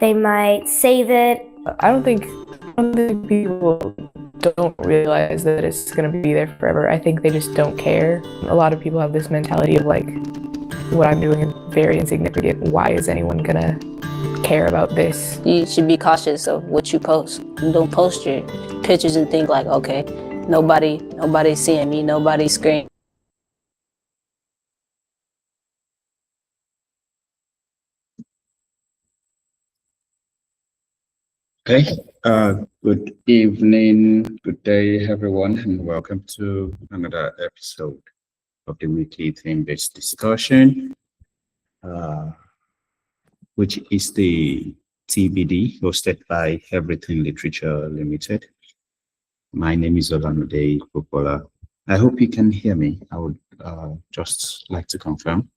They might save it. I don't think people don't realize that it's going to be there forever. I think they just don't care. A lot of people have this mentality of like, what I'm doing is very insignificant. Why is anyone going to care about this? You should be cautious of what you post. Don't post your pictures and think like, okay, nobody's seeing me, nobody's screaming. Okay, good evening, good day, everyone, and welcome to another episode of the weekly theme-based discussion, which is the TBD hosted by Everything Literature Ltd. My name is Olamide Popola. I hope you can hear me. I would just like to confirm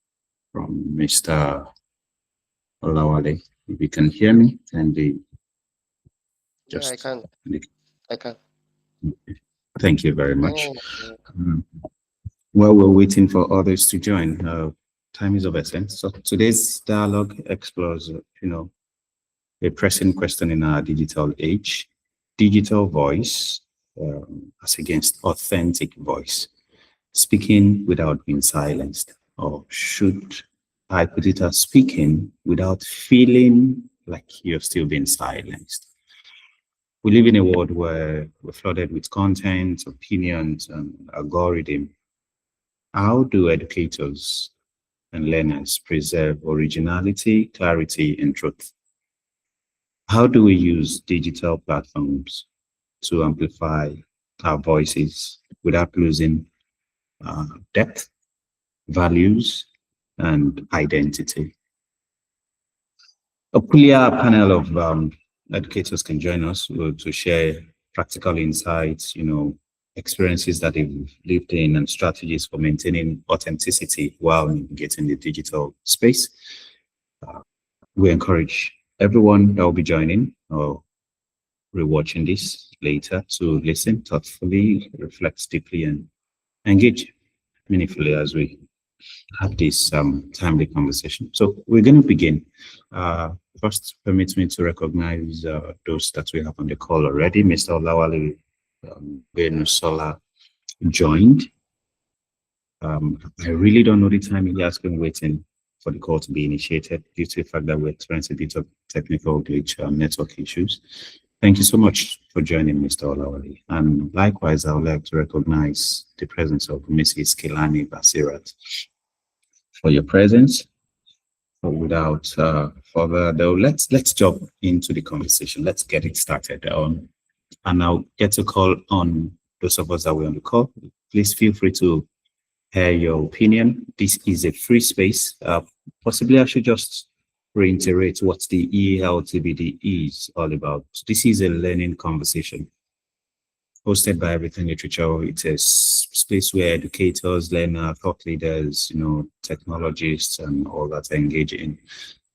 from Mr. Olawale. If you can hear me, and the I can. I can. Thank you very much. While we're waiting for others to join, time is of essence. So today's dialogue explores, a pressing question in our digital age: digital voice as against authentic voice, speaking without being silenced, or should I put it as speaking without feeling like you're still being silenced? We live in a world where we're flooded with content, opinions, and algorithm. How do educators and learners preserve originality, clarity, and truth? How do we use digital platforms to amplify our voices without losing depth, values, and identity? Hopefully, our panel of educators can join us to share practical insights, experiences that they've lived in, and strategies for maintaining authenticity while navigating the digital space. We encourage everyone that will be joining or rewatching this later to listen thoughtfully, reflect deeply, and engage meaningfully as we have this timely conversation. So we're going to begin. First, permit me to recognize those that we have on the call already. Mr. Olawale Benusola joined. I really don't know the time he has been waiting for the call to be initiated due to the fact that we're experiencing a bit of technical glitch, network issues. Thank you so much for joining, Mr. Olawale. And likewise, I would like to recognize the presence of Mrs. Kilani Basirat for your presence. So without further ado, let's jump into the conversation. Let's get it started. And I'll get to call on those of us that were on the call. Please feel free to hear your opinion. This is a free space. Possibly I should just reiterate what the ELTBD is all about. This is a learning conversation hosted by Everything Literature. It's a space where educators, learners, thought leaders, technologists, and all that engage in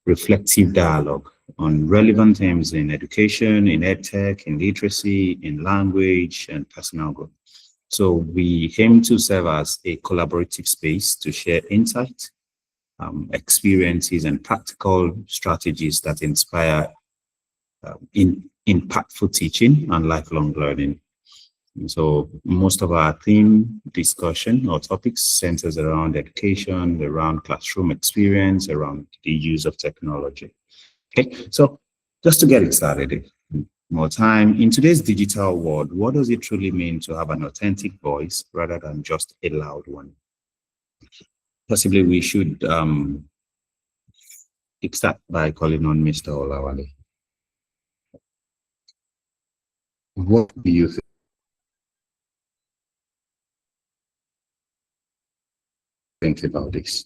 reflective dialogue on relevant themes in education, in edtech, in literacy, in language, and personal growth. So we aim to serve as a collaborative space to share insight, experiences, and practical strategies that inspire impactful teaching and lifelong learning. So most of our theme discussion or topics centers around education, around classroom experience, around the use of technology. Okay, so just to get it started, more time, in today's digital world, what does it truly mean to have an authentic voice rather than just a loud one? Possibly we should start by calling on Mr. Olawale. What do you think about this?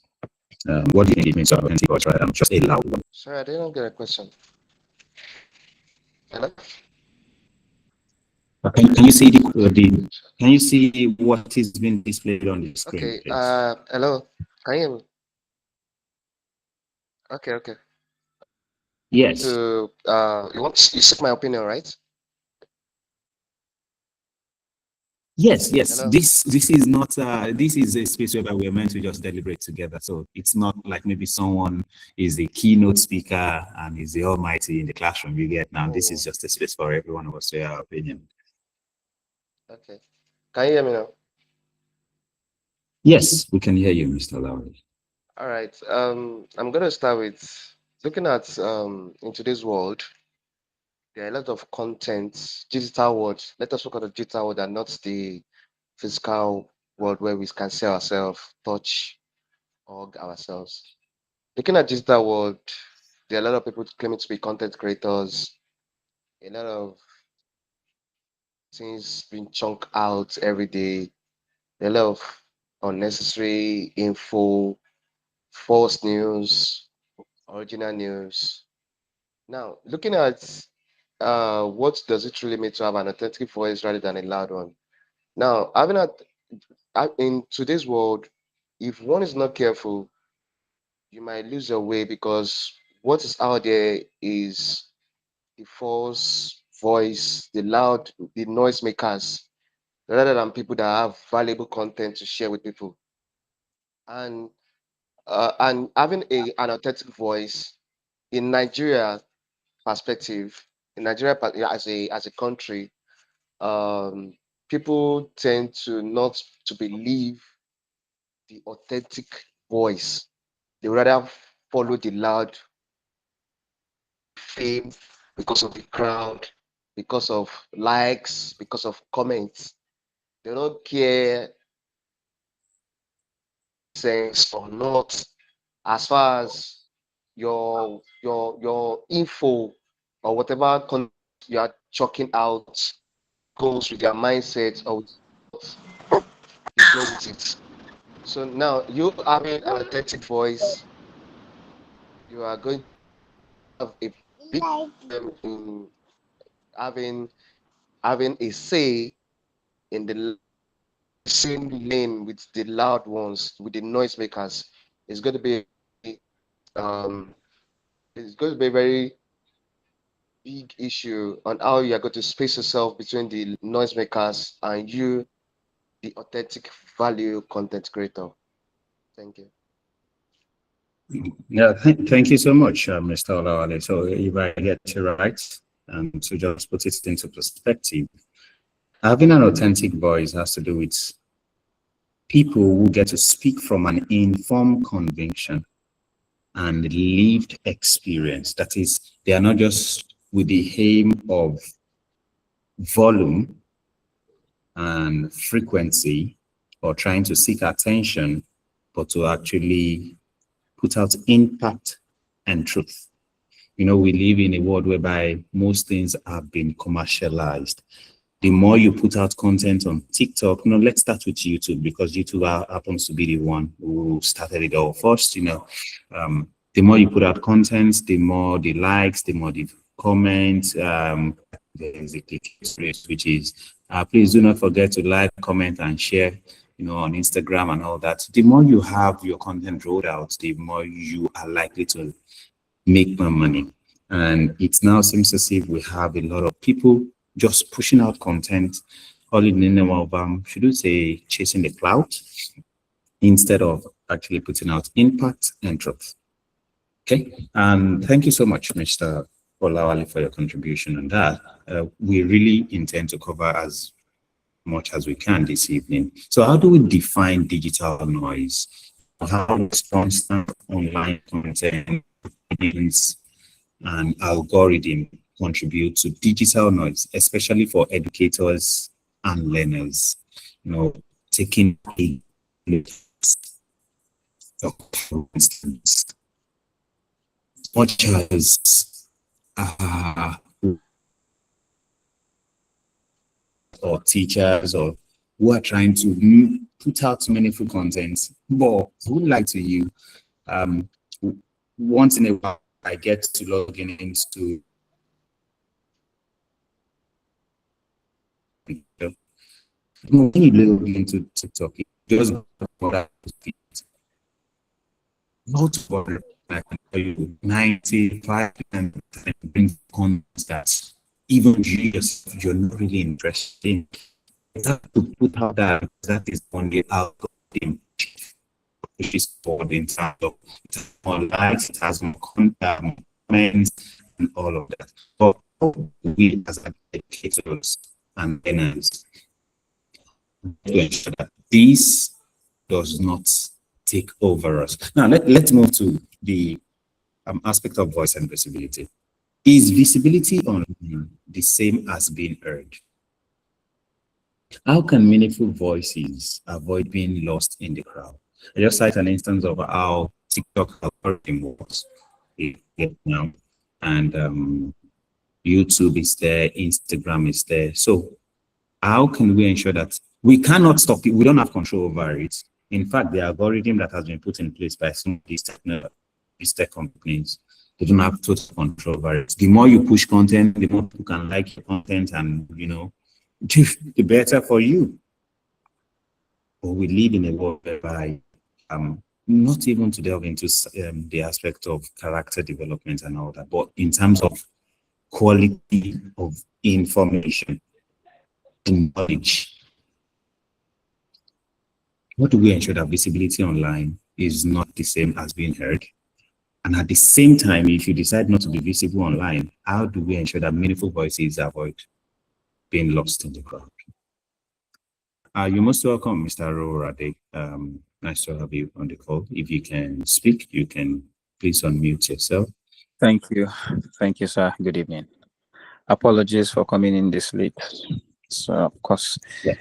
What do you think it means to have an authentic voice rather than just a loud one? Sorry, I didn't get a question. Hello? Can you see can you see what is being displayed on the screen? Okay. Please? Hello. Can you hear me? Okay. Yes. So you seek my opinion, right? Yes, yes. Hello? This is not this is a space where we're meant to just deliberate together. So it's not like maybe someone is the keynote speaker and is the almighty in the classroom. You get now. This is Oh, just a space for every one of us to share our opinion. okay. Can you hear me now? Yes, we can hear you, Mr. Lowry. All right. I'm gonna start with looking at in today's world, there are a lot of content, digital world. Let us look at the digital world and not the physical world where we can see ourselves, touch, hug ourselves. Looking at digital world, there are a lot of people claiming to be content creators, a lot of things being chunked out every day, a lot of unnecessary info, false news, original news. Now, looking at what does it really mean to have an authentic voice rather than a loud one? Now, in today's world, if one is not careful, you might lose your way because what is out there is the false voice, the loud, the noisemakers, rather than people that have valuable content to share with people. And having an authentic voice in Nigeria perspective, in Nigeria as a country, um, people tend to not to believe the authentic voice. They rather follow the loud fame because of the crowd, because of likes, because of comments. They don't care sense or not as far as your info or whatever content you are chalking out goes with their mindset or with what they go with it. So now you having an authentic voice, you are going to have a big problem in having having a say in the same lane with the loud ones, with the noisemakers. It's going to be um it's going to be a very big issue on how you are going to space yourself between the noisemakers and you, the authentic value content creator. Thank you. Yeah, thank you so much, Mr. Olawale. So if I get you right, to just put it into perspective, having an authentic voice has to do with people who get to speak from an informed conviction and lived experience. That is, they are not just with the aim of volume and frequency or trying to seek attention, but to actually put out impact and truth. You know, we live in a world whereby most things have been commercialized. The more you put out content on TikTok, no, let's start with YouTube because YouTube happens to be the one who started it all first. The more you put out content, the more the likes, the more the comments. There's a click rate, which is please do not forget to like, comment, and share. On Instagram and all that. The more you have your content rolled out, the more you are likely to make more money. And it now seems as if we have a lot of people just pushing out content, all in the name of, should we say, chasing the cloud, instead of actually putting out impact and truth. Okay, and thank you so much, Mr. Olawale, for your contribution on that. We really intend to cover as much as we can this evening. So how do we define digital noise? How does constant online content and algorithm contribute to digital noise, especially for educators and learners? Taking a for instance, much as or teachers or who are trying to put out meaningful content, but who like to you, once in a while I get to log in into when you log into TikTok, it just not for I can tell you 95% brings content that even you yourself, you're not really interested in. have to put out that is only algorithm pushes forward in terms of it has more likes, it has more comments, and all of that. But we as educators and learners to ensure that this does not take over us. Now, let's move to the aspect of voice and visibility. Is visibility online the same as being heard? How can meaningful voices avoid being lost in the crowd? I just cite an instance of how TikTok algorithm works now, and YouTube is there, Instagram is there. So how can we ensure that we cannot stop it? We don't have control over it. In fact, the algorithm that has been put in place by some of these tech companies, they don't have total control over it. The more you push content, the more people can like your content, and the better for you. But we live in a world whereby not even to delve into the aspect of character development and all that, but in terms of quality of information and knowledge, how do we ensure that visibility online is not the same as being heard? And at the same time, if you decide not to be visible online, how do we ensure that meaningful voices avoid being lost in the crowd? You're most welcome, Mr. Rorade. Nice to have you on the call. If you can speak, you can please unmute yourself. Thank you. Thank you, sir. Good evening. Apologies for coming in this late. So, of course, Yeah.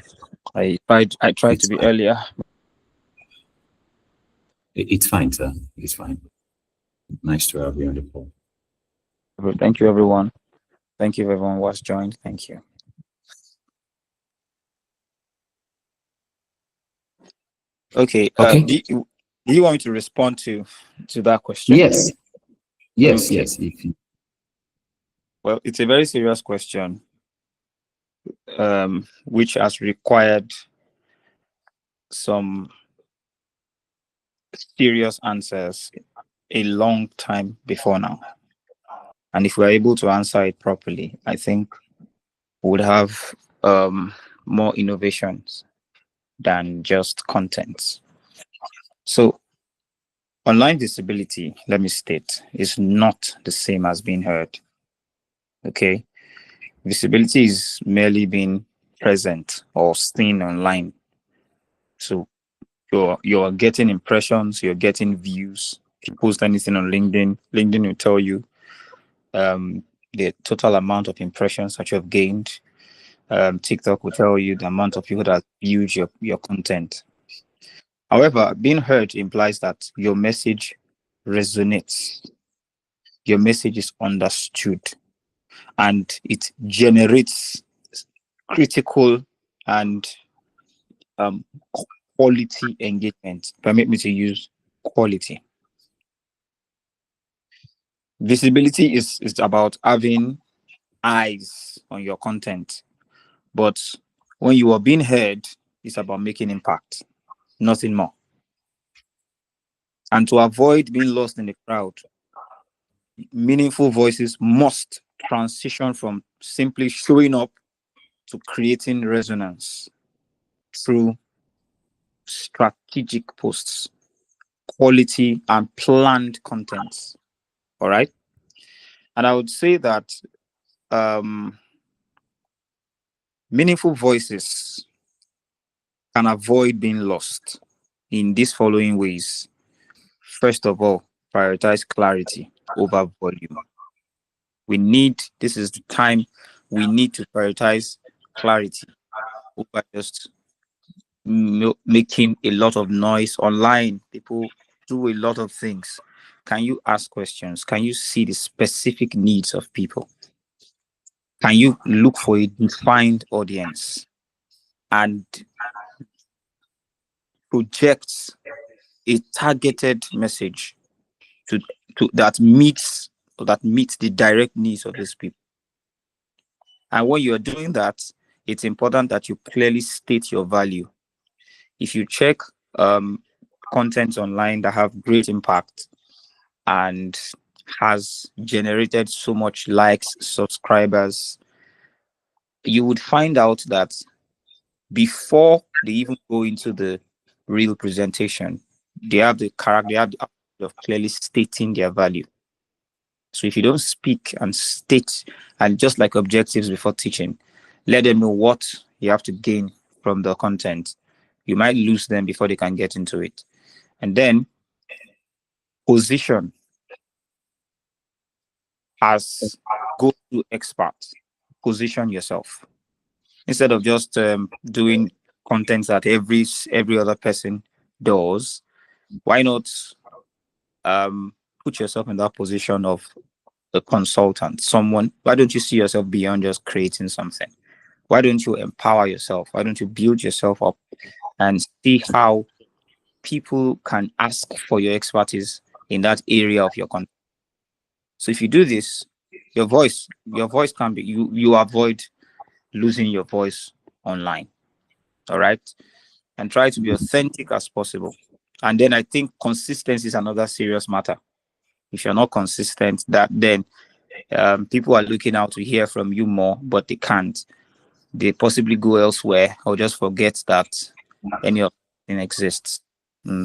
I tried to be fine. earlier. It's fine, sir. It's fine. Nice to have you on the call. Thank you, everyone. Thank you, everyone who has joined. Thank you. Okay. Okay. Do you want me to respond to that question? Yes. Yes. Okay. Yes. Well, it's a very serious question, which has required some serious answers a long time before now. And if we're able to answer it properly, I think we would have more innovations than just contents. So online visibility, let me state, is not the same as being heard. Okay. Visibility is merely being present or seen online. So you're getting impressions, you're getting views. If you post anything on LinkedIn, LinkedIn will tell you the total amount of impressions that you have gained. TikTok will tell you the amount of people that viewed your content. However, being heard implies that your message resonates, your message is understood, and it generates critical and quality engagement. Permit me to use quality. Visibility is about having eyes on your content, but when you are being heard, it's about making impact, nothing more. And to avoid being lost in the crowd, meaningful voices must transition from simply showing up to creating resonance through strategic posts, quality, and planned contents. All right. And I would say that meaningful voices can avoid being lost in these following ways. First of all, prioritize clarity over volume. This is the time we need to prioritize clarity over just making a lot of noise online. People do a lot of things. Can you ask questions? Can you see the specific needs of people? Can you look for a defined audience and project a targeted message that meets the direct needs of these people? And when you're doing that, it's important that you clearly state your value. If you check content online that have great impact and has generated so much likes, subscribers, you would find out that before they even go into the real presentation, they have the character, they have the attitude of clearly stating their value. So if you don't speak and state, and just like objectives before teaching, let them know what you have to gain from the content, you might lose them before they can get into it. And then position as go-to expert. Position yourself instead of just doing content that every other person does. Why not put yourself in that position of a consultant, someone? Why don't you see yourself beyond just creating something? Why don't you empower yourself? Why don't you build yourself up and see how people can ask for your expertise in that area of your content? So if you do this, your voice can be, you avoid losing your voice online. All right. And try to be authentic as possible. And then I think consistency is another serious matter. If you're not consistent, that then people are looking out to hear from you more, but they can't. They possibly go elsewhere or just forget that any of it exists.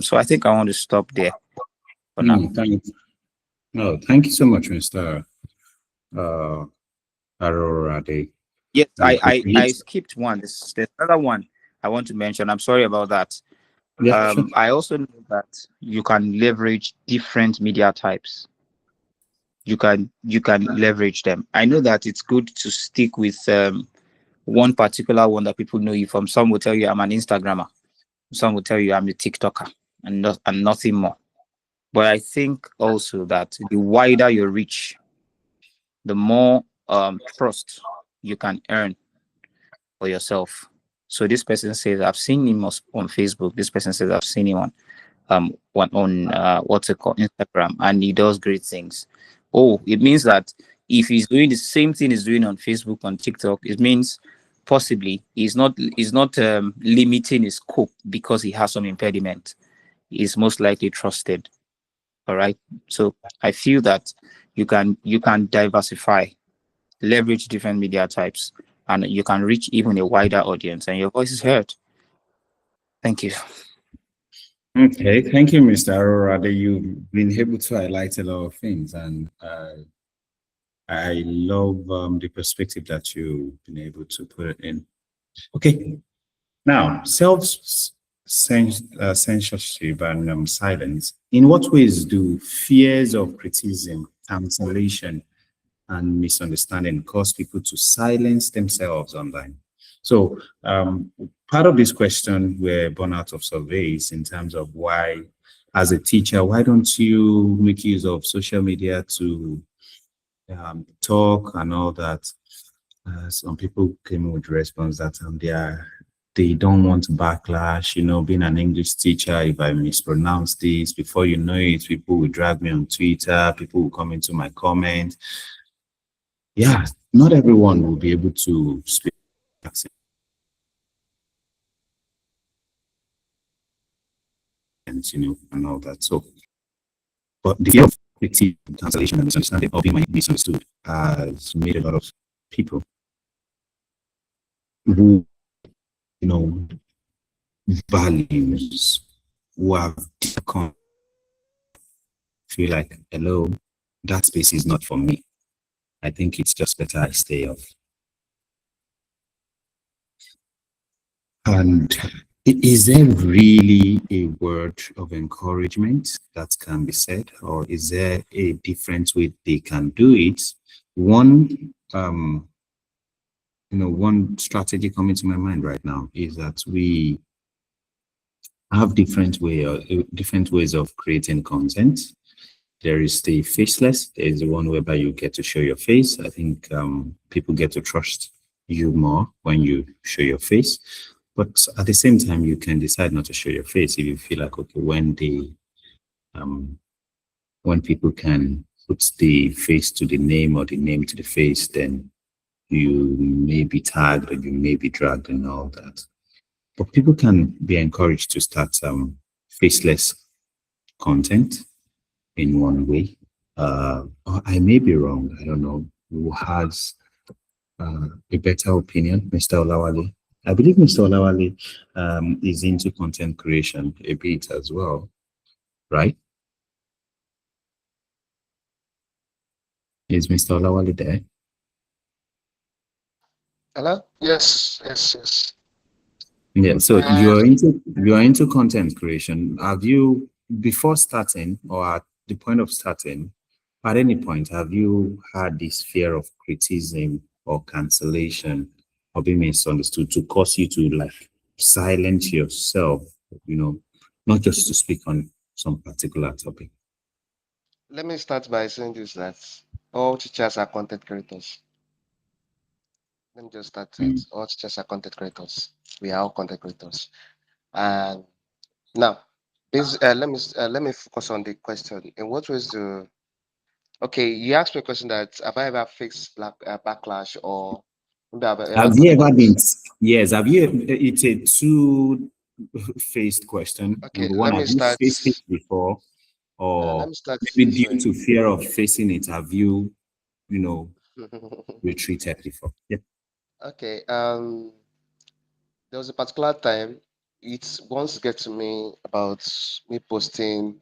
So I think I want to stop there for now. Thank you so much, Mr. Arorade. Yes, I skipped one. There's another one I want to mention. I'm sorry about that. Yeah, sure. I also know that you can leverage different media types. You can leverage them. I know that it's good to stick with one particular one that people know you from. Some will tell you I'm an Instagrammer. Some will tell you I'm a TikToker and nothing more. But I think also that the wider your reach, the more trust you can earn for yourself. So this person says, I've seen him on Facebook. This person says, I've seen him on what's it called, Instagram, and he does great things. Oh, it means that if he's doing the same thing he's doing on Facebook, on TikTok, it means possibly he's not limiting his scope because he has some impediment. He's most likely trusted. All right. So I feel that you can diversify, leverage different media types, and you can reach even a wider audience, and your voice is heard. Thank you. Okay, thank you, Mr. Arora. You've been able to highlight a lot of things, and I love the perspective that you've been able to put it in. Okay, now censorship and silence. In what ways do fears of criticism, cancellation, and misunderstanding cause people to silence themselves online? So part of this question were born out of surveys in terms of why, as a teacher, why don't you make use of social media to talk and all that? Some people came with response that they don't want backlash. Being an English teacher, if I mispronounce this, before you know it, people will drag me on Twitter, people will come into my comment. Yeah, not everyone will be able to speak, and all that. So, but the fear of critique, cancellation, and misunderstanding of being misunderstood has made a lot of people who, values, who have come, feel like, hello, that space is not for me. I think it's just better I stay off. And is there really a word of encouragement that can be said, or is there a different way they can do it? One strategy coming to my mind right now is that we have different ways of creating content. There is the faceless. There is the one whereby you get to show your face. I think people get to trust you more when you show your face. But at the same time, you can decide not to show your face if you feel like, okay, when people can put the face to the name or the name to the face, then you may be tagged or you may be dragged and all that. But people can be encouraged to start faceless content in one way. I may be wrong. I don't know who has a better opinion, Mr. Olawale. I believe Mr. Olawale is into content creation a bit as well, right? Is Mr. Olawale there? Hello? Yes, yes, yes. Yeah, so you are into content creation. Have you, before starting or at the point of starting, at any point, have you had this fear of criticism or cancellation or being misunderstood to cause you to like silence yourself, not just to speak on some particular topic? Let me start by saying this that all teachers are content creators. Let me just start that. Mm. All teachers are content creators. We are all content creators. And now, let me focus on the question. In what ways do okay? You asked me a question that have I ever faced backlash or maybe I've ever Have come you ever been, across? yes, have you, it's a two-faced question. Okay, Number one, let have me you start. faced it before? Let Or me start maybe this due way. to fear of facing it, have you, you know, retreated before? Yeah. Okay. There was a particular time it once get to me about me posting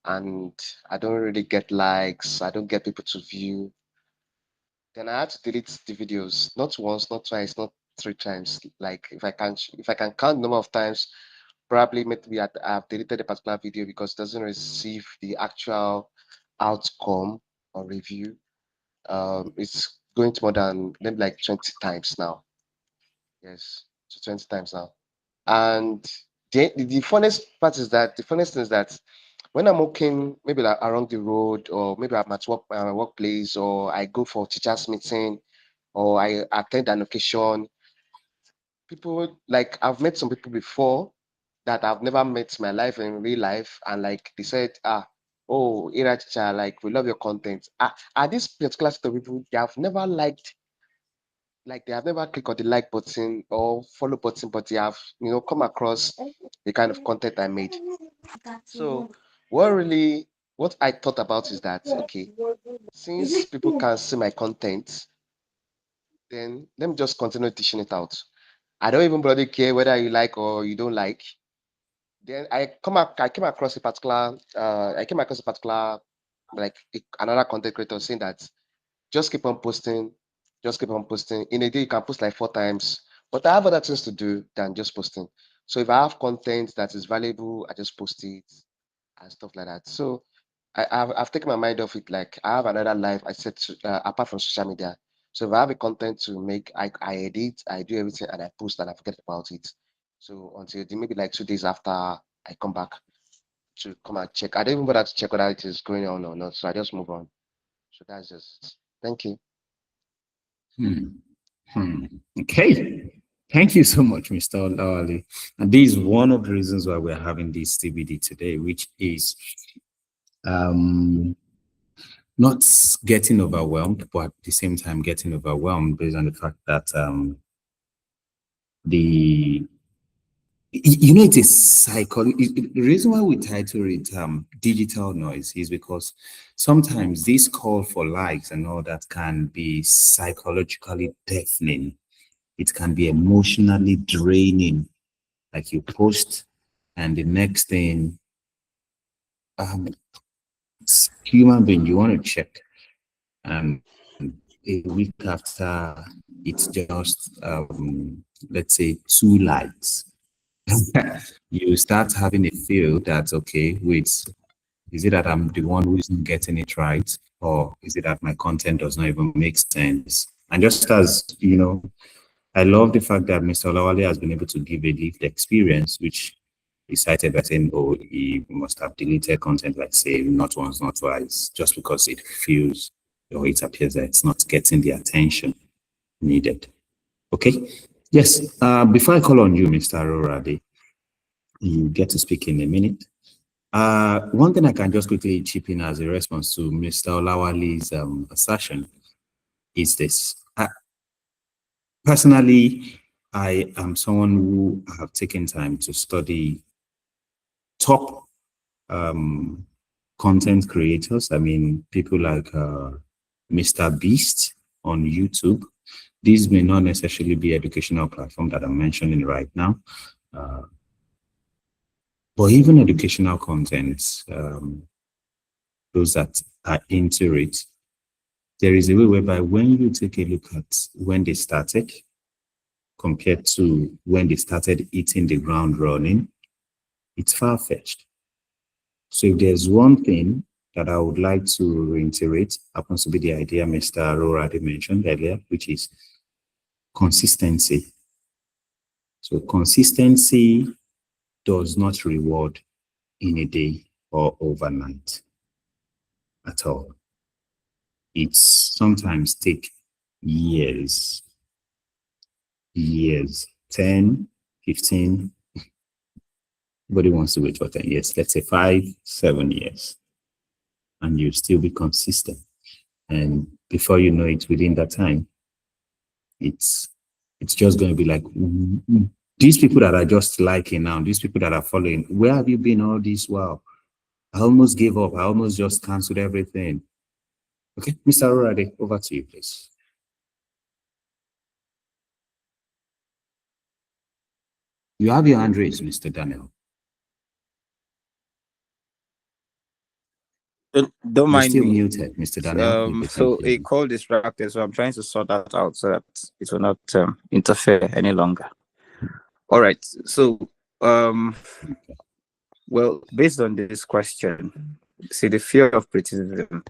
and I don't really get likes, I don't get people to view. Then I had to delete the videos, not once, not twice, not three times. Like if I can count the number of times, probably maybe I've deleted a particular video because it doesn't receive the actual outcome or review. It's going to more than maybe like 20 times now. Yes, to 20 times now. And the funniest part is that the funniest thing is that when I'm walking, maybe like around the road, or maybe I'm at work, my workplace, or I go for teachers meeting, or I attend an occasion, people like I've met some people before that I've never met in my life in real life, and like they said, oh, Ira teacher, like we love your content. At this particular set of people, they have never liked, like they have never clicked on the like button or follow button, but they have come across the kind of content I made. So what I thought about is that okay, since people can see my content, then let me just continue dishing it out. I don't even bloody care whether you like or you don't like. Then I came across a particular like another content creator saying that just keep on posting, just keep on posting. In a day, you can post like 4 times. But I have other things to do than just posting. So if I have content that is valuable, I just post it and stuff like that. So I've taken my mind off it. Like I have another life I set to, apart from social media. So if I have a content to make, I edit, I do everything, and I post and I forget about it. So until maybe like 2 days after I come back to come and check. I don't even bother to check whether it is going on or not. So I just move on. So that's just it. Thank you. Hmm. Hmm. Okay. Thank you so much, Mr. Olawale. And this is one of the reasons why we're having this TBD today, which is um, not getting overwhelmed, but at the same time getting overwhelmed based on the fact that the it's a the reason why we title it digital noise is because sometimes this call for likes and all that can be psychologically deafening. It can be emotionally draining. Like you post and the next thing, um human being, you want to check, and a week after it's just let's say 2 likes. You start having a feel that okay, wait, is it that I'm the one who isn't getting it right, or is it that my content does not even make sense? And just as I love the fact that Mr. Olawale has been able to give a lived experience, which he cited by saying, oh, he must have deleted content, like say, not once, not twice, just because it feels or it appears that it's not getting the attention needed. Okay. Yes. Before I call on you, Mr. Arorade, you get to speak in a minute. One thing I can just quickly chip in as a response to Mr. Olawale's assertion is this. Personally, I am someone who have taken time to study top content creators. I mean, people like Mr. Beast on YouTube. These may not necessarily be educational platform that I'm mentioning right now, but even educational content, those that are into it, there is a way whereby when you take a look at when they started compared to when they started hitting the ground running, it's far-fetched. So if there's one thing that I would like to reiterate, happens to be the idea Mr. Arora mentioned earlier, which is consistency. So consistency does not reward in a day or overnight at all. It's sometimes take years, 10, 15. Nobody wants to wait for 10 years. Let's say 5, 7 years. And you still be consistent. And before you know it, within that time, it's just going to be like, these people that are just liking now, these people that are following, where have you been all this while? I almost gave up. I almost just canceled everything. Okay, Mr. Arora, over to you, please. You have your hand raised, Mr. Daniel. Don't mind still me. Muted, Mr. Daniel. So a call distracted, so I'm trying to sort that out so that it will not interfere any longer. All right. So, well, based on this question, see the fear of criticism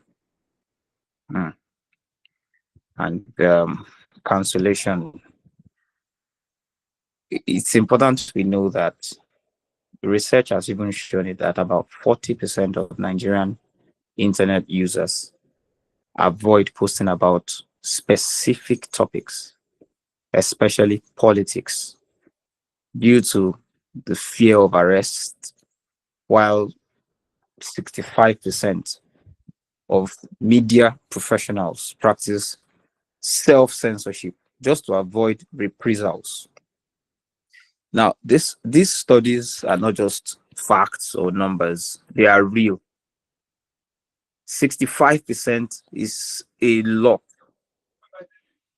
and cancellation. It's important we know that research has even shown it that about 40% of Nigerian internet users avoid posting about specific topics, especially politics, due to the fear of arrest, while 65% of media professionals practice self-censorship just to avoid reprisals. Now, these studies are not just facts or numbers, they are real. 65% is a lot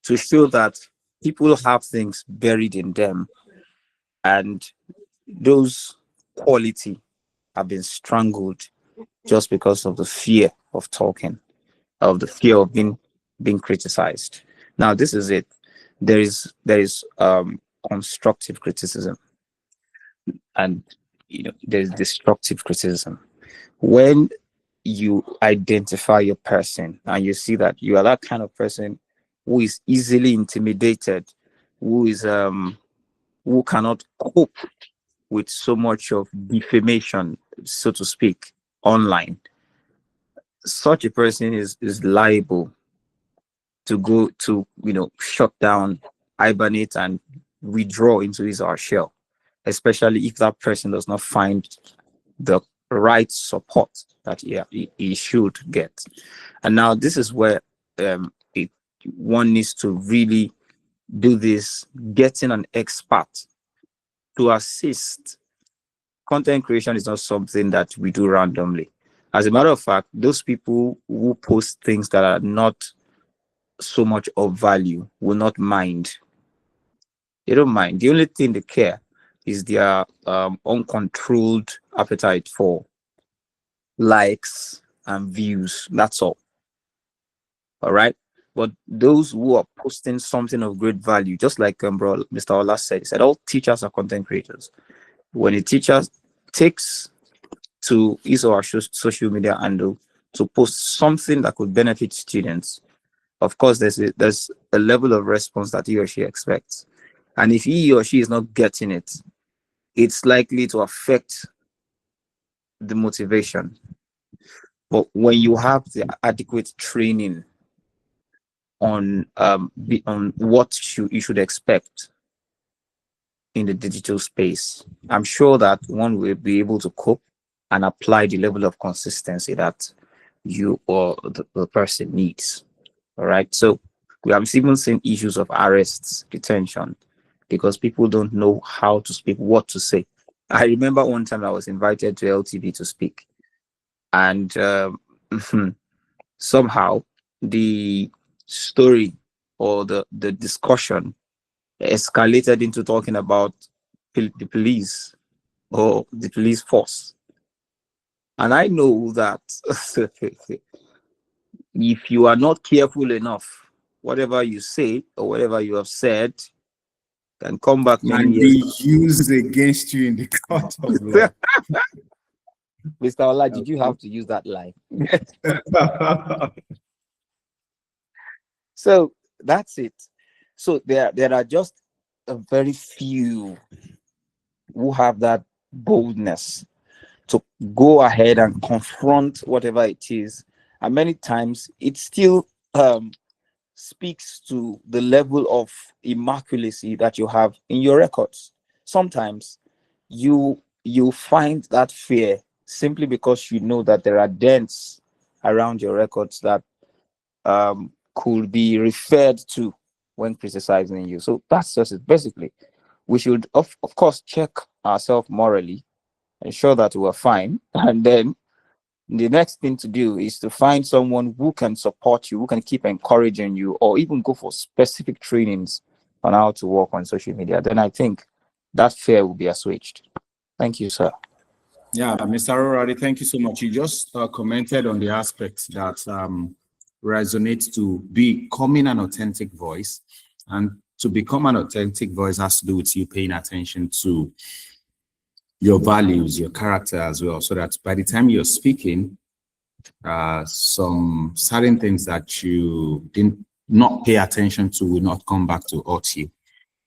to show that people have things buried in them, and those quality have been strangled just because of the fear of talking, of the fear of being criticized. Now, this is it. There is constructive criticism, and there's destructive criticism. When you identify your person and you see that you are that kind of person who is easily intimidated, who is who cannot cope with so much of defamation, so to speak, online, such a person is liable to go to shut down, hibernate, and withdraw into his or her shell, especially if that person does not find the right support that he should get. And now this is where one needs to really do this, getting an expert to assist. Content creation is not something that we do randomly. As a matter of fact, those people who post things that are not so much of value will not mind. They don't mind. The only thing they care is their uncontrolled appetite for likes and views. That's all. All right. But those who are posting something of great value, just like Mr. Ola said, he said all teachers are content creators. When a teacher takes to his or her social media handle to post something that could benefit students, of course, there's a level of response that he or she expects. And if he or she is not getting it, it's likely to affect the motivation. But when you have the adequate training on what you should expect in the digital space, I'm sure that one will be able to cope and apply the level of consistency that you or the person needs. All right. So we have even seen issues of arrests, detention, because people don't know how to speak, what to say. I remember one time I was invited to LTV to speak, and somehow the story or the discussion escalated into talking about the police or the police force. And I know that if you are not careful enough, whatever you say or whatever you have said can come back many And years. be used against you in the court of law. Mr. Ola, did you have to use that line? So that's it. So there are just a very few who have that boldness to go ahead and confront whatever it is. And many times it still speaks to the level of immaculacy that you have in your records. Sometimes you find that fear simply because you know that there are dents around your records that could be referred to when criticizing you. So that's just it. Basically, we should of course check ourselves morally, ensure that we're fine, and then the next thing to do is to find someone who can support you, who can keep encouraging you, or even go for specific trainings on how to work on social media. Then I think that fear will be assuaged. Thank you, sir. Yeah, Mr. Orari, thank you so much. You just commented on the aspects that resonates to becoming an authentic voice. And to become an authentic voice has to do with you paying attention to your values, your character as well, so that by the time you're speaking, some certain things that you did not pay attention to will not come back to haunt you,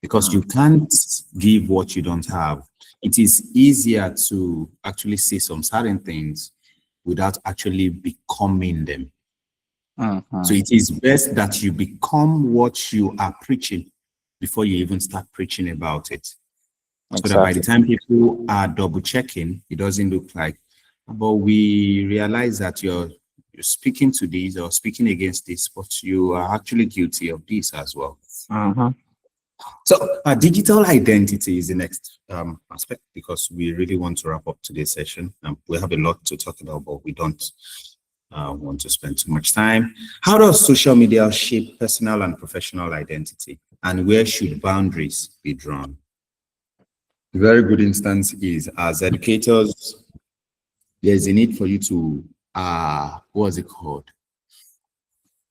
because you can't give what you don't have. It is easier to actually say some certain things without actually becoming them. So it is best that you become what you are preaching before you even start preaching about it. So that by the time people are double checking, it doesn't look like, but we realize that you're speaking to this or speaking against this, but you are actually guilty of this as well. So digital identity is the next aspect, because we really want to wrap up today's session. We have a lot to talk about, but we don't want to spend too much time. How does social media shape personal and professional identity, and where should boundaries be drawn? A very good instance is, as educators, there's a need for you to, what's it called?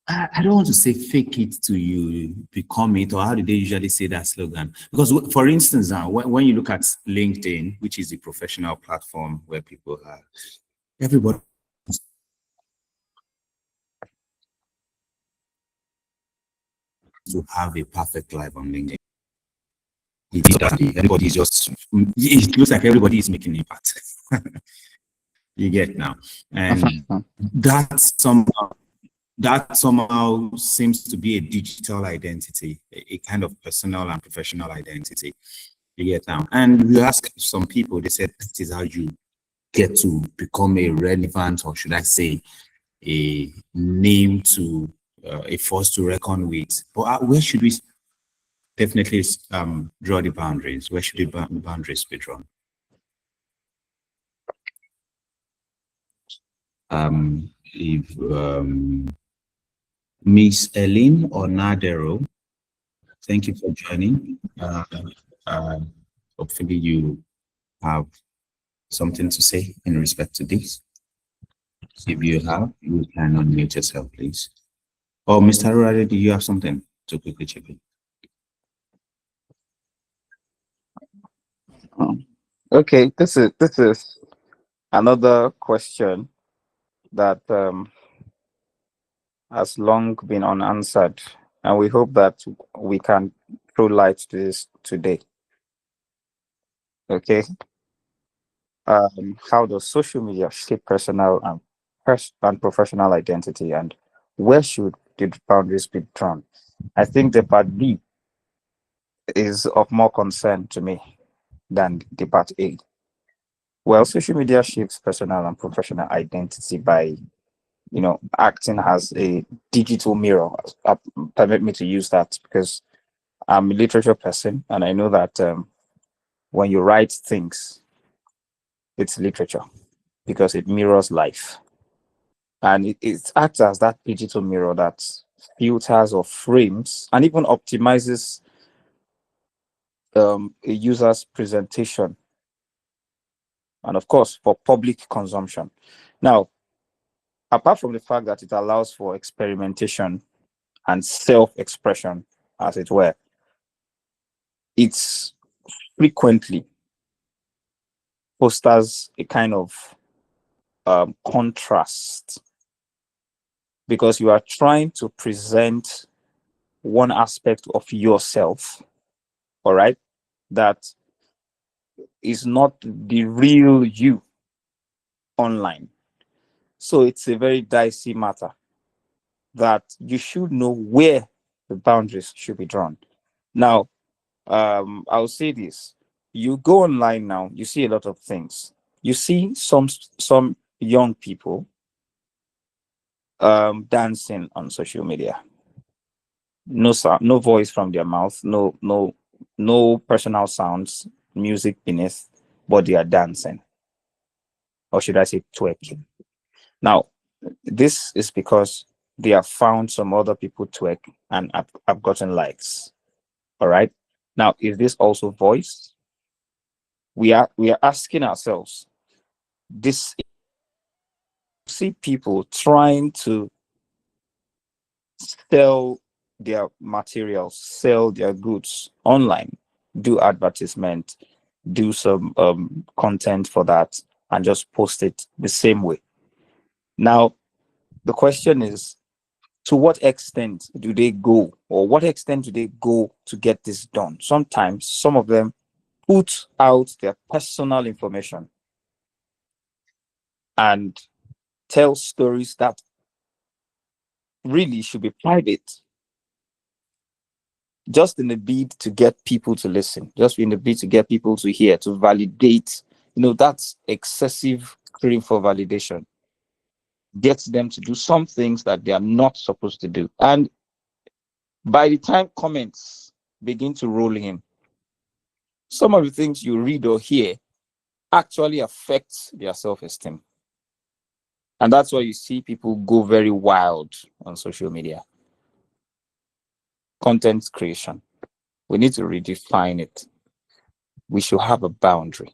I don't want to say fake it to you become it, or how do they usually say that slogan? Because, for instance, now when you look at LinkedIn, which is the professional platform where people are, everybody to have a perfect life on LinkedIn. It is that everybody is just, it looks like everybody is making impact. You get now, and that somehow seems to be a digital identity, a kind of personal and professional identity. You get now, and we ask some people, they said this is how you get to become a relevant, or should I say, a name to a force to reckon with. But where should we definitely draw the boundaries? Where should the boundaries be drawn? If Miss Eileen or Nadero, thank you for joining. Hopefully you have something to say in respect to this. If you have, you can unmute yourself, please. Oh, Mr. Rurale, do you have something to quickly check in? Okay, this is another question that has long been unanswered, and we hope that we can throw light to this today. Okay. How does social media shape personal and professional identity, and where should the boundaries be drawn? I think the part B is of more concern to me than the part A. Well, social media shapes personal and professional identity by, acting as a digital mirror. Permit me to use that because I'm a literature person, and I know that when you write things, it's literature because it mirrors life. And it acts as that digital mirror that filters or frames, and even optimizes a user's presentation, and of course for public consumption. Now, apart from the fact that it allows for experimentation and self-expression, as it were, it's frequently fosters a kind of contrast, because you are trying to present one aspect of yourself, all right, that is not the real you online. So it's a very dicey matter that you should know where the boundaries should be drawn. Now, I'll say this: you go online now, you see a lot of things. You see some young people dancing on social media. No sound, no voice from their mouth, no personal sounds, music beneath, but they are dancing, or should I say twerking. Now, this is because they have found some other people twerk and have gotten likes. All right. Now, is this also voice? We are asking ourselves this. See people trying to sell their materials, sell their goods online, do advertisement, do some content for that, and just post it the same way. Now, the question is, to what extent do they go, or what extent do they go to get this done? Sometimes some of them put out their personal information and tell stories that really should be private, just in the bid to get people to listen, just in the bid to get people to hear, to validate. That's excessive craving for validation. Gets them to do some things that they are not supposed to do. And by the time comments begin to roll in, some of the things you read or hear actually affects their self-esteem. And that's why you see people go very wild on social media. Content creation. We need to redefine it. We should have a boundary.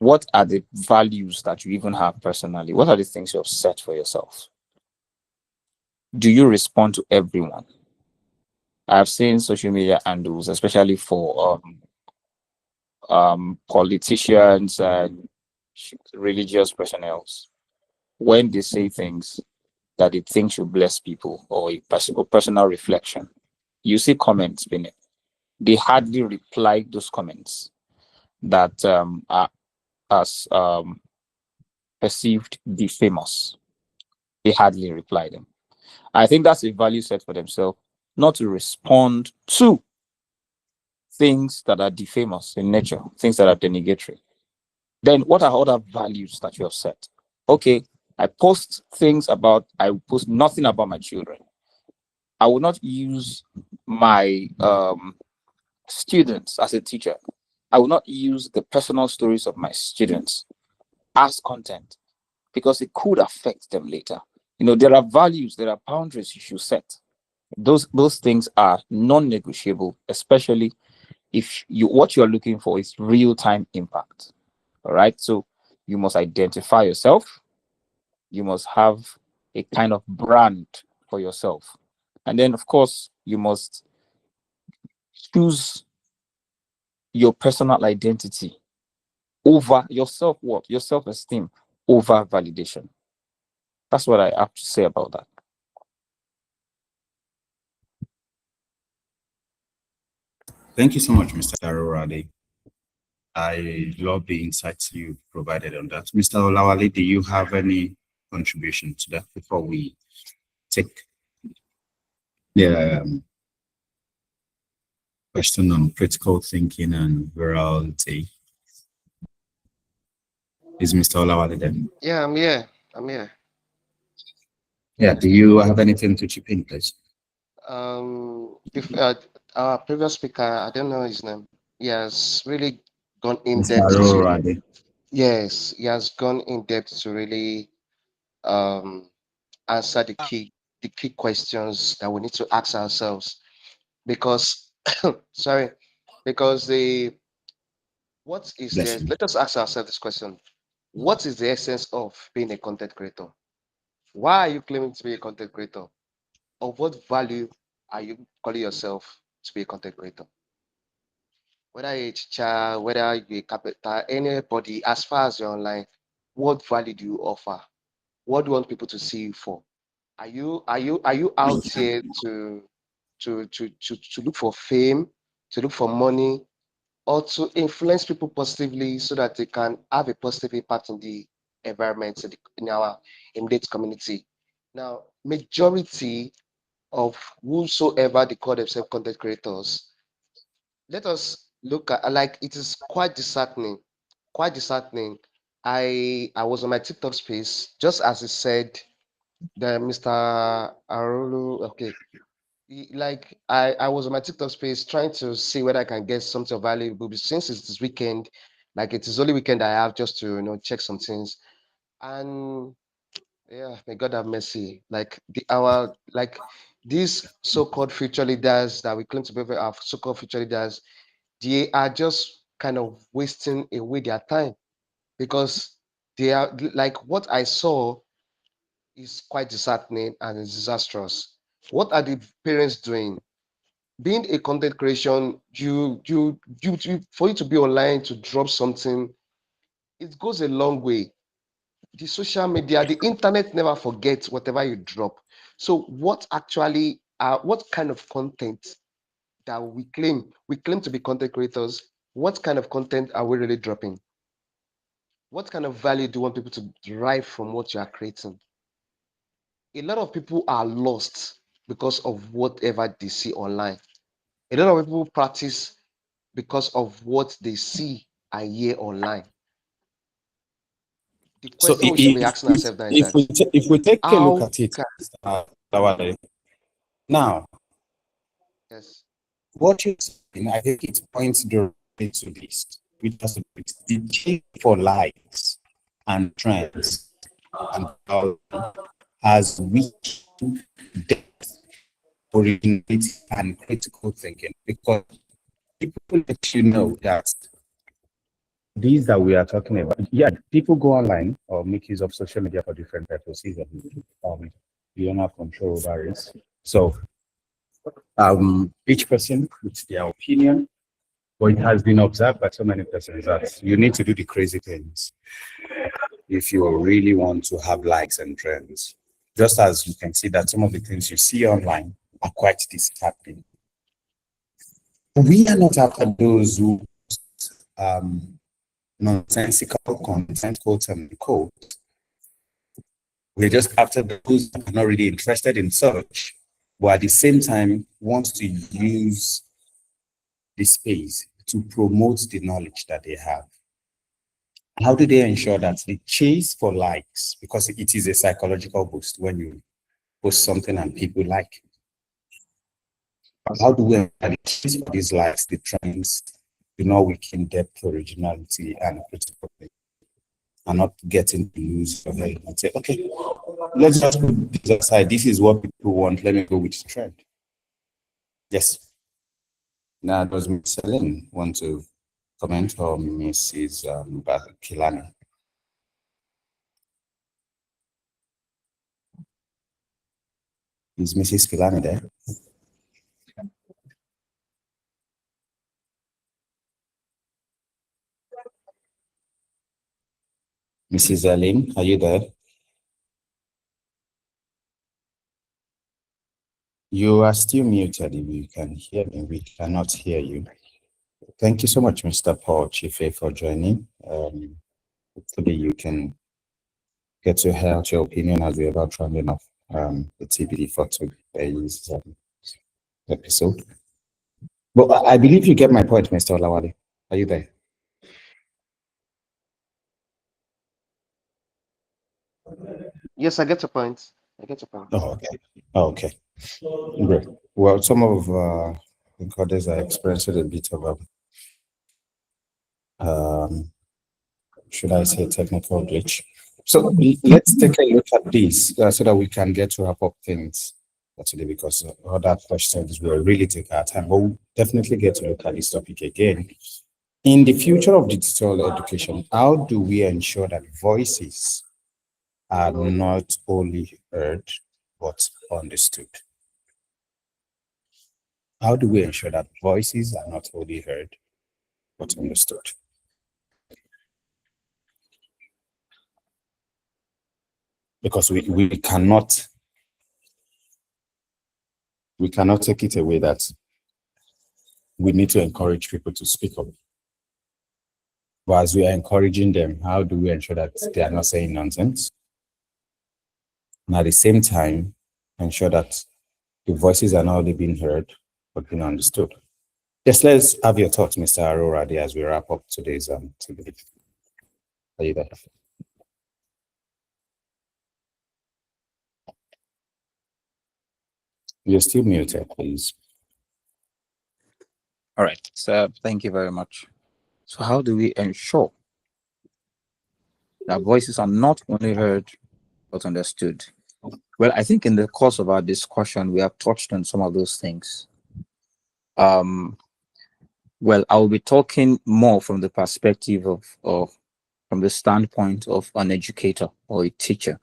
What are the values that you even have personally? What are the things you have set for yourself? Do you respond to everyone? I've seen social media handles, especially for politicians and religious personnel, when they say things that they think should bless people, or a personal reflection. You see comments beneath. They hardly reply those comments that are as perceived defamous. They hardly reply them. I think that's a value set for themselves, not to respond to things that are defamous in nature, things that are denigatory. Then what are other values that you have set? Okay, I post nothing about my children. I will not use my students as a teacher. I will not use the personal stories of my students as content, because it could affect them later. There are values, there are boundaries you should set. Those things are non-negotiable, especially if what you're looking for is real-time impact. All right. So you must identify yourself. You must have a kind of brand for yourself. And then, of course, you must choose your personal identity over your self-worth, your self-esteem over validation. That's what I have to say about that. Thank you so much, Mr. Arorade. I love the insights you provided on that. Mr. Olawale, do you have any contribution to that before we take the question on critical thinking and virality? Is Mr. Olawale there? Yeah, I'm here. I'm here. Yeah, do you have anything to chip in, please? If our previous speaker, I don't know his name, he has really gone in Mr. depth to, Arorade. yes, he has gone in depth to really answer the key the key questions that we need to ask ourselves because sorry, because the what is Bless the you. let us ask ourselves this question. What is the essence of being a content creator? Why are you claiming to be a content creator? Of what value are you calling yourself to be a content creator? Whether you're a teacher, whether you're a carpenter, anybody, as far as you're online, what value do you offer? What do you want people to see you for? Are you out here to look for fame, to look for money, or to influence people positively so that they can have a positive impact in the environment, in our immediate community? Now, majority of whosoever they call themselves content creators, let us look at like it is quite disheartening. Quite disheartening. I was on my TikTok space, just as he said, the Mr. Arulu. Okay, like I was on my TikTok space trying to see whether I can get something valuable. But since it's this weekend, like it is only weekend I have just to check some things. And yeah, may God have mercy. Like our like these so-called future leaders that we claim to be our so-called future leaders, they are just kind of wasting away their time because they are like what I saw is quite disheartening and it's disastrous. What are the parents doing? Being a content creation, you for you to be online to drop something, it goes a long way. The social media, the internet never forgets whatever you drop. So what kind of content that we claim to be content creators, what kind of content are we really dropping? What kind of value do you want people to derive from what you are creating? A lot of people are lost because of whatever they see online. A lot of people practice because of what they see and hear online. The So question we should be asking if, ourselves now is if that we if we take a look how at it, can Lawale, now yes, what you're saying, I think it points directly to this, which has to do with the chase for likes and trends and how has reached depth, originality, and critical thinking. Because people let you know that these that we are talking about, yeah, people go online or make use of social media for different purposes, and we don't have control over it. So each person with their opinion, but it has been observed by so many persons that you need to do the crazy things if you really want to have likes and trends. Just as you can see that some of the things you see online are quite disheartening. We are not after those who um, nonsensical content, quote unquote. We're just after those who are not really interested in such, but at the same time want to use the space to promote the knowledge that they have. How do they ensure that the chase for likes, because it is a psychological boost when you post something and people like it. How do we ensure the chase for these likes, the trends, do not weaken depth, originality, and critical thinking, and not getting to lose of it and say, okay, let's just put this aside. This is what people want. Let me go with the trend. Yes. Now, does Ms. Celine want to comment, or Mrs. Kilani? Is Mrs. Kilani there? Mrs. Celine, are you there? You are still muted. If you can hear me, we cannot hear you. Thank you so much, Mr. Paul Chife, for joining. Hopefully you can get to hear out your opinion as we're about rounding off the TBD for today's episode. But I believe you get my point, Mr. Olawale. Are you there? yes, I get your point. I get your point. Oh, okay. Oh, okay. Great. Well, some of the others are experiencing a bit of a should I say technical glitch. So let's take a look at this so that we can get to wrap up things today, because other questions will really take our time. But we'll definitely get to look at this topic again. In the future of digital education, how do we ensure that voices are not only heard but understood? How do we ensure that voices are not only heard but understood? Because we cannot take it away that we need to encourage people to speak up. But as we are encouraging them, how do we ensure that they are not saying nonsense? And at the same time, ensure that the voices are not only being heard, but being understood. Yes, let's have your thoughts, Mr. Arora, as we wrap up today's TBD. Are you there? You're still muted, please. All right. So thank you very much. So how do we ensure that voices are not only heard but understood? Well, I think in the course of our discussion, we have touched on some of those things. Well, I'll be talking more from the perspective of from the standpoint of an educator or a teacher.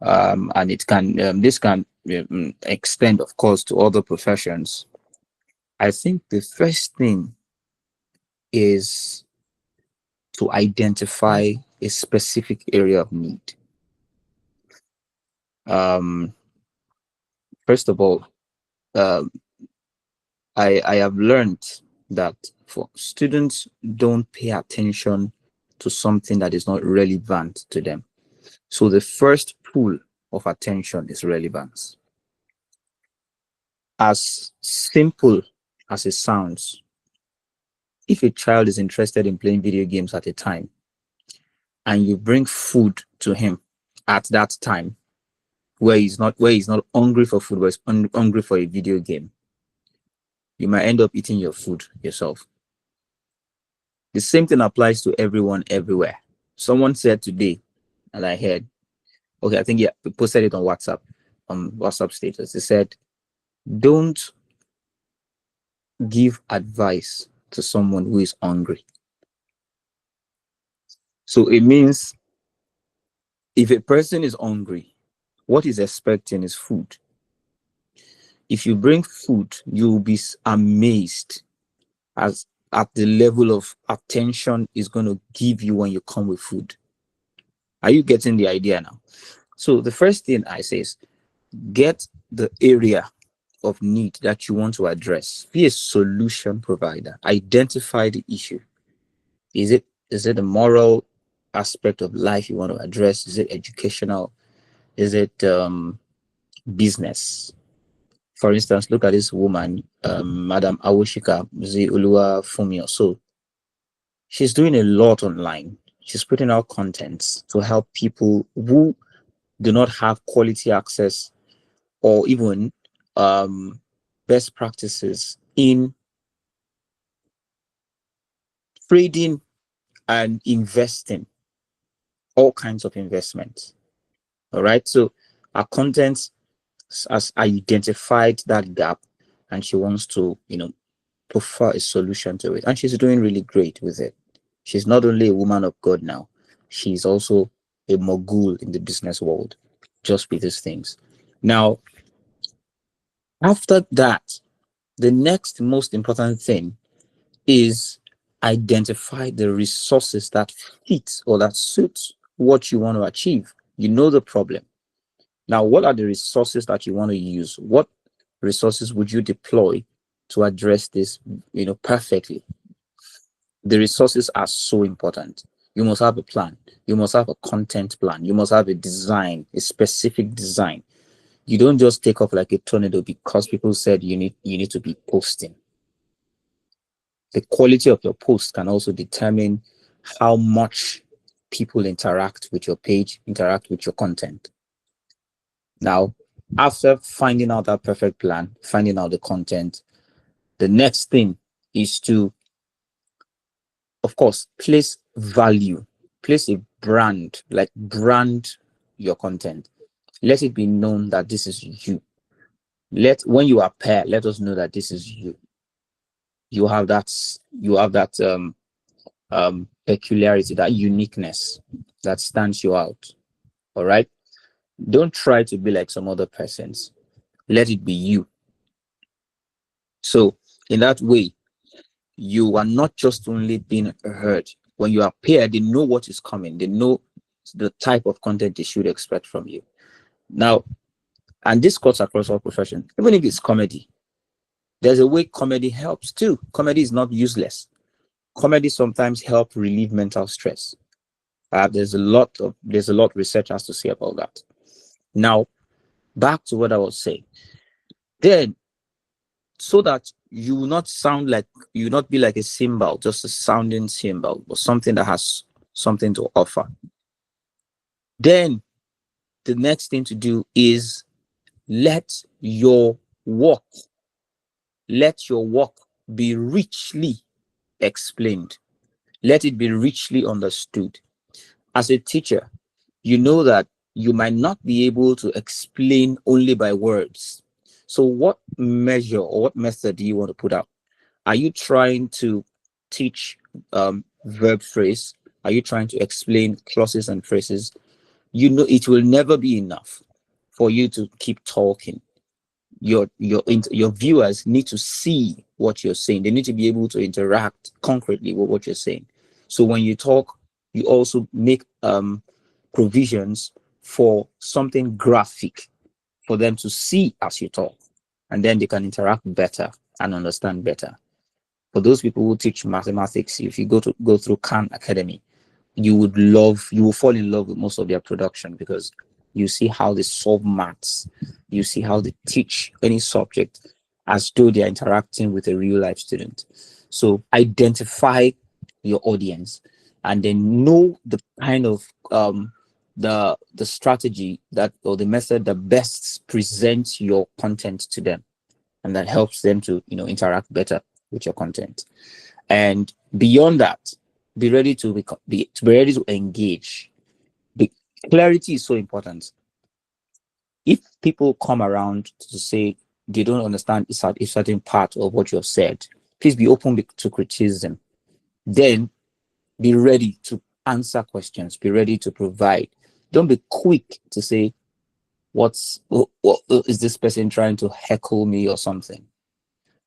And it can this can extend, of course, to other professions. I think the first thing is to identify a specific area of need. First of all, I have learned that for students don't pay attention to something that is not relevant to them. So the first pool of attention is relevance. As simple as it sounds, if a child is interested in playing video games at a time and you bring food to him at that time where he's not hungry for food, but he's hungry for a video game, you might end up eating your food yourself. The same thing applies to everyone everywhere. Someone said today, and I heard, okay, I think we posted it on WhatsApp status. They said, don't give advice to someone who is hungry. So it means if a person is hungry, what he's expecting is food. If you bring food, you'll be amazed at the level of attention is going to give you when you come with food. Are you getting the idea now? So the first thing I say is get the area of need that you want to address. Be a solution provider. Identify the issue. Is it a moral aspect of life you want to address? Is it educational? Is it business? For instance, look at this woman, Madam Awoshika Uluwa Fumio. So she's doing a lot online. She's putting out contents to help people who do not have quality access or even best practices in trading and investing, all kinds of investments. All right. So our content has identified that gap and she wants to, prefer a solution to it. And she's doing really great with it. She's not only a woman of God now, she's also a mogul in the business world, just with these things. Now, after that, the next most important thing is identify the resources that fit or that suits what you want to achieve. You know the problem. Now, what are the resources that you want to use? What resources would you deploy to address this, perfectly? The resources are so important. You must have a plan. You must have a content plan. You must have a design, a specific design. You don't just take off like a tornado because people said you need to be posting. The quality of your post can also determine how much people interact with your page, interact with your content. Now, after finding out that perfect plan, finding out the content, the next thing is to, of course, place value, place a brand, like brand your content. Let it be known that this is you. When you appear, let us know that this is you. You have that peculiarity, that uniqueness that stands you out. All right. Don't try to be like some other persons. Let it be you. So in that way, you are not just only being heard. When you appear, they know what is coming. They know the type of content they should expect from you. Now, and this cuts across all professions, even if it's comedy. There's a way comedy helps too. Comedy is not useless. Comedy sometimes help relieve mental stress. There's a lot research has to say about that. Now, back to what I was saying. Then, so that you will not be like a cymbal, just a sounding cymbal, but something that has something to offer. Then the next thing to do is let your work be richly explained. Let it be richly understood. As a teacher, you know that you might not be able to explain only by words. So what measure or what method do you want to put out? Are you trying to teach verb phrase? Are you trying to explain clauses and phrases? You know it will never be enough for you to keep talking. Your viewers need to see what you're saying. They need to be able to interact concretely with what you're saying. So when you talk, you also make provisions for something graphic for them to see as you talk, and then they can interact better and understand better. For those people who teach mathematics, if you go through Khan Academy, you will fall in love with most of their production, because you see how they solve maths, you see how they teach any subject as though they're interacting with a real life student. So identify your audience and then know the kind of the strategy that, or the method that best presents your content to them, and that helps them to interact better with your content. And beyond that, be ready to be ready to engage. The clarity is so important. If people come around to say they don't understand a certain part of what you have said, please be open to criticism. Then be ready to answer questions. Be ready to provide. Don't be quick to say, what is this person trying to heckle me or something?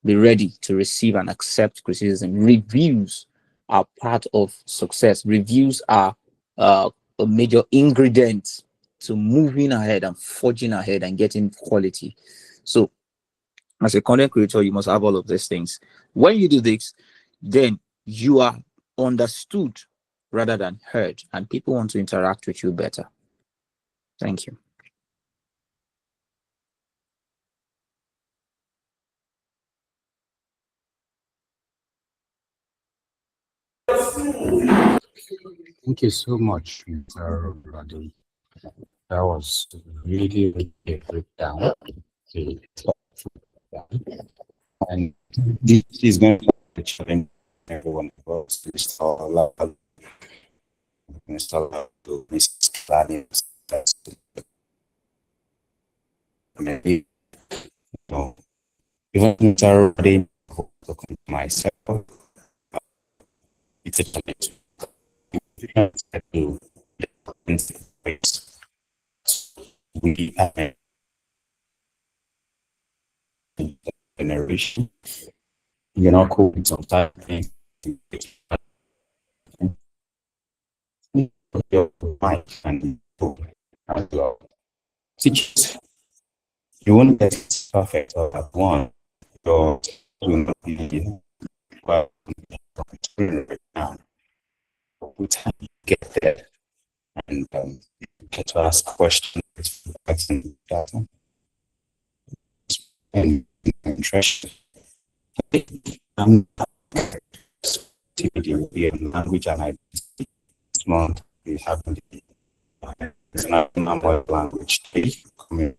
Be ready to receive and accept criticism. Reviews are part of success. Reviews are a major ingredient to moving ahead and forging ahead and getting quality. So as a content creator, you must have all of these things. When you do this, then you are understood rather than heard, and people want to interact with you better. Thank you. Thank you so much, Mr. Radi. That was really a breakdown. And this is going to be a challenge for everyone of us to install Mrs. Claudia. Maybe, even Mr. Radi, myself, it's a challenge. We have a generation, coding sometimes your mind and as well. Teachers, you won't get it perfect all at once. Your will not be well right now. With time you get there and get to ask questions and interest. TBD will be a language and identity. This month we have it's another language coming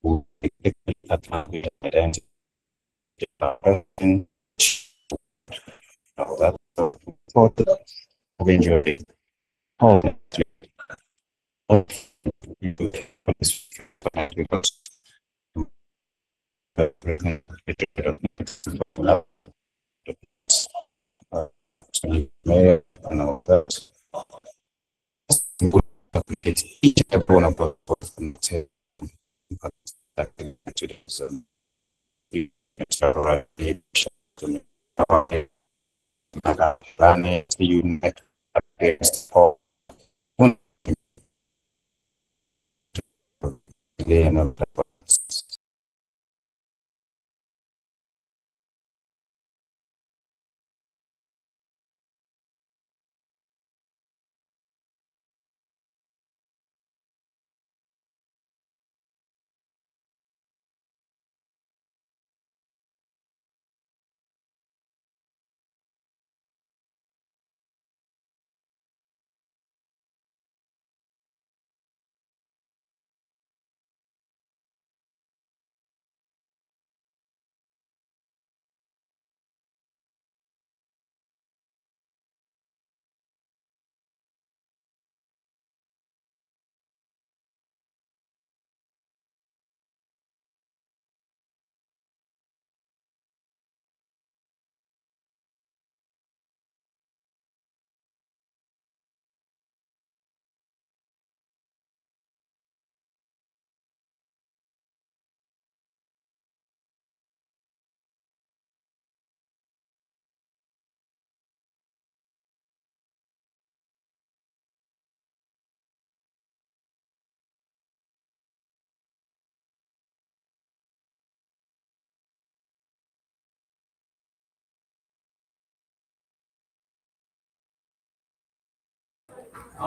we'll take that language identity thought of enjoying all because and all that. It's each and every one of us to this unite against all again.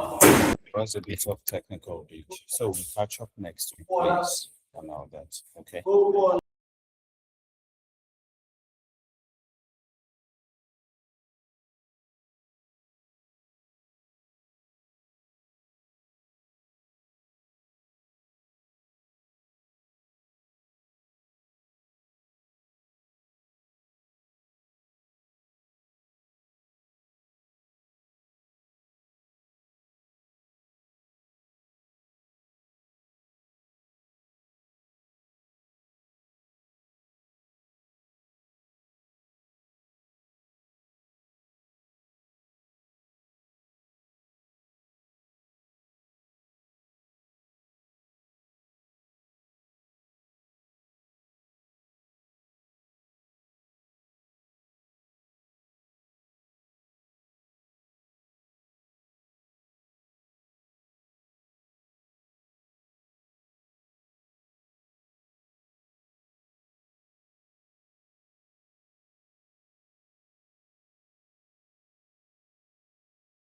It was a bit of technical glitch. So we'll catch up next week, please, on all that. Okay.